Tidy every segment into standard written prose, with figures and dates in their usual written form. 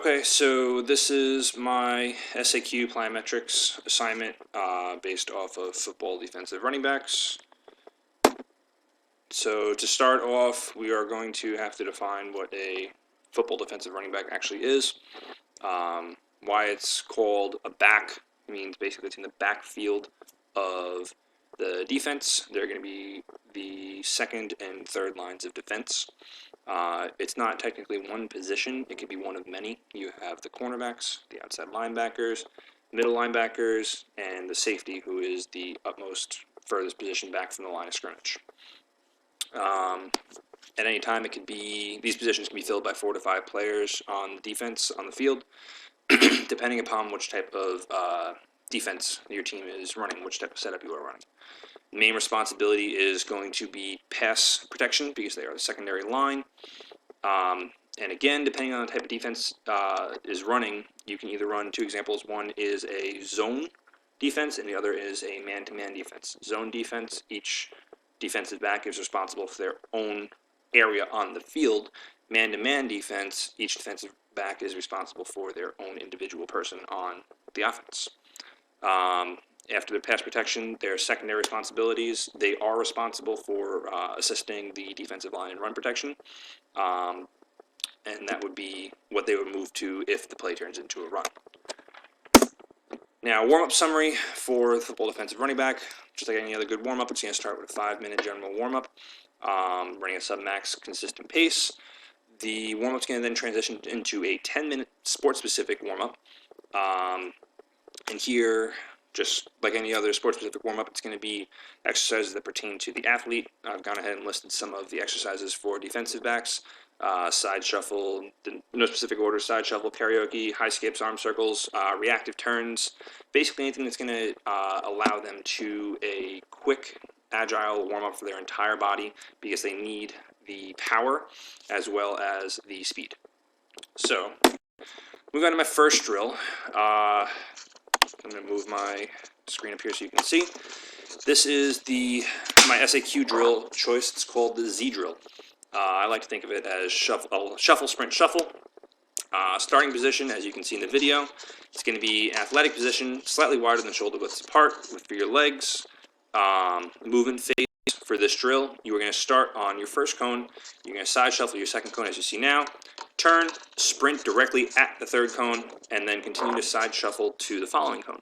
Okay, so this is my SAQ plyometrics assignment based off of football defensive running backs. So to start off, we are going to have to define what a football defensive running back actually is. Why it's called a back means basically it's in the backfield of the defense. They're going to be the second and third lines of defense. It's not technically one position. It could be one of many. You have the cornerbacks, the outside linebackers, middle linebackers, and the safety, who is the utmost furthest position back from the line of scrimmage. At any time, these positions can be filled by 4 to 5 players on defense on the field, depending upon which type of defense your team is running, which type of setup you are running. The main responsibility is going to be pass protection because they are the secondary line. And again, depending on the type of defense is running, you can either run 2 examples. One is a zone defense and the other is a man-to-man defense. Zone defense, each defensive back is responsible for their own area on the field. Man-to-man defense, each defensive back is responsible for their own individual person on the offense. After the pass protection, their secondary responsibilities, they are responsible for assisting the defensive line in run protection. And that would be what they would move to if the play turns into a run. Now, warm-up summary for the football defensive running back. Just like any other good warm-up, it's going to start with a 5-minute general warm-up, running a sub-max consistent pace. The warm-up's going to then transition into a 10-minute sports-specific warm-up. And here, just like any other sports-specific warm-up, it's going to be exercises that pertain to the athlete. I've gone ahead and listed some of the exercises for defensive backs. Side shuffle, no specific order, side shuffle, karaoke, high skips, arm circles, reactive turns, basically anything that's going to allow them to a quick, agile warm-up for their entire body because they need the power as well as the speed. So, moving on to my first drill. I'm going to move my screen up here so you can see. This is my SAQ drill choice. It's called the Z drill. I like to think of it as shuffle, sprint, shuffle. Starting position, as you can see in the video, it's going to be athletic position, slightly wider than shoulder widths apart for your legs. Movement phase for this drill, you are going to start on your first cone. You're going to side shuffle your second cone as you see now. Turn, sprint directly at the third cone, and then continue to side shuffle to the following cone.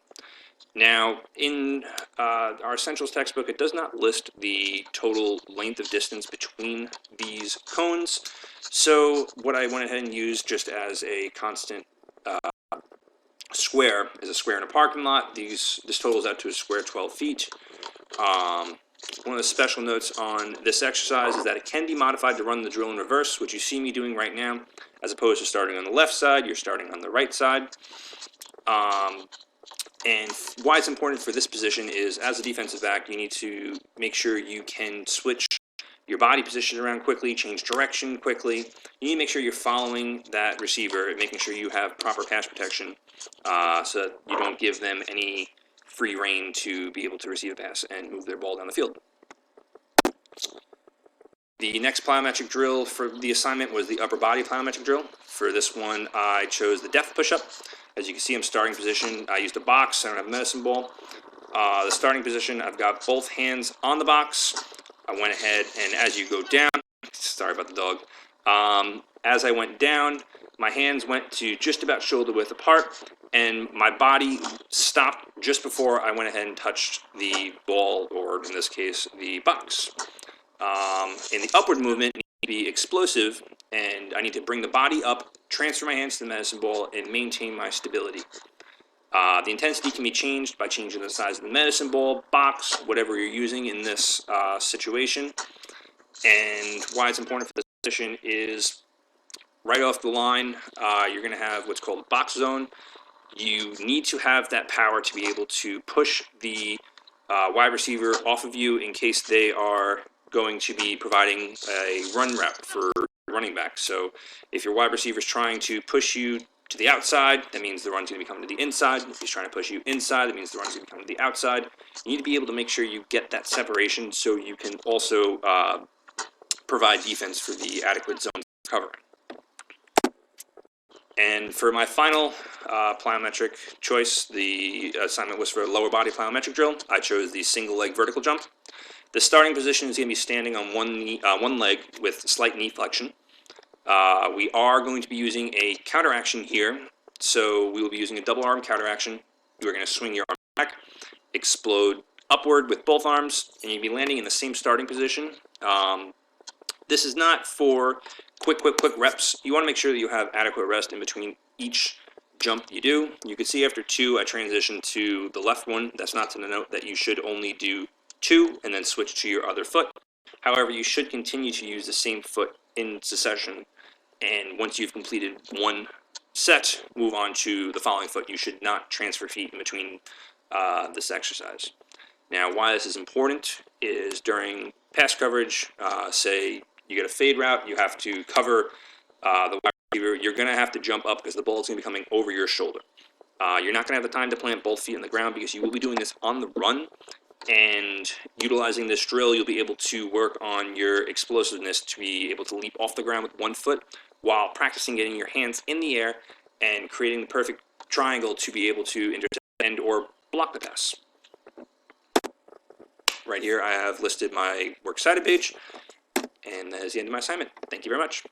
Now, in our Essentials textbook, it does not list the total length of distance between these cones. So what I went ahead and used just as a constant square is a square in a parking lot. This totals out to a square 12 feet. One of the special notes on this exercise is that it can be modified to run the drill in reverse, which you see me doing right now. As opposed to starting on the left side, you're starting on the right side. And why it's important for this position is, as a defensive back, you need to make sure you can switch your body position around quickly, change direction quickly. You need to make sure you're following that receiver and making sure you have proper pass protection so that you don't give them any free reign to be able to receive a pass and move their ball down the field. The next plyometric drill for the assignment was the upper body plyometric drill. For this one, I chose the depth push-up. As you can see, I'm starting position. I used a box. I don't have a medicine ball. The starting position, I've got both hands on the box. I went ahead and as you go down, sorry about the dog. As I went down, my hands went to just about shoulder width apart, and my body stopped just before I went ahead and touched the ball, or in this case, the box. In the upward movement, it needs to be explosive, and I need to bring the body up, transfer my hands to the medicine ball, and maintain my stability. The intensity can be changed by changing the size of the medicine ball, box, whatever you're using in this situation. And why it's important for this position is right off the line, you're going to have what's called a box zone. You need to have that power to be able to push the wide receiver off of you in case they are going to be providing a run route for running back. So if your wide receiver is trying to push you to the outside, that means the run's going to be coming to the inside. If he's trying to push you inside, that means the run's going to be coming to the outside. You need to be able to make sure you get that separation so you can also provide defense for the adequate zone covering. And for my final plyometric choice, the assignment was for a lower body plyometric drill. I chose the single leg vertical jump. The starting position is going to be standing on one leg with slight knee flexion. We are going to be using a counter action here. So we will be using a double arm counter action. You are going to swing your arm back, explode upward with both arms, and you'll be landing in the same starting position. This is not for quick reps. You want to make sure that you have adequate rest in between each jump you do. You can see after 2, I transitioned to the left one. That's not to denote that you should only do 2 and then switch to your other foot. However, you should continue to use the same foot in succession. And once you've completed one set, move on to the following foot. You should not transfer feet in between this exercise. Now, why this is important is during pass coverage, say you get a fade route, you have to cover the wide receiver, you're going to have to jump up because the ball is going to be coming over your shoulder. You're not going to have the time to plant both feet on the ground because you will be doing this on the run. And utilizing this drill, you'll be able to work on your explosiveness to be able to leap off the ground with one foot while practicing getting your hands in the air and creating the perfect triangle to be able to intercept and or block the pass. Right here, I have listed my works cited page, and that is the end of my assignment. Thank you very much.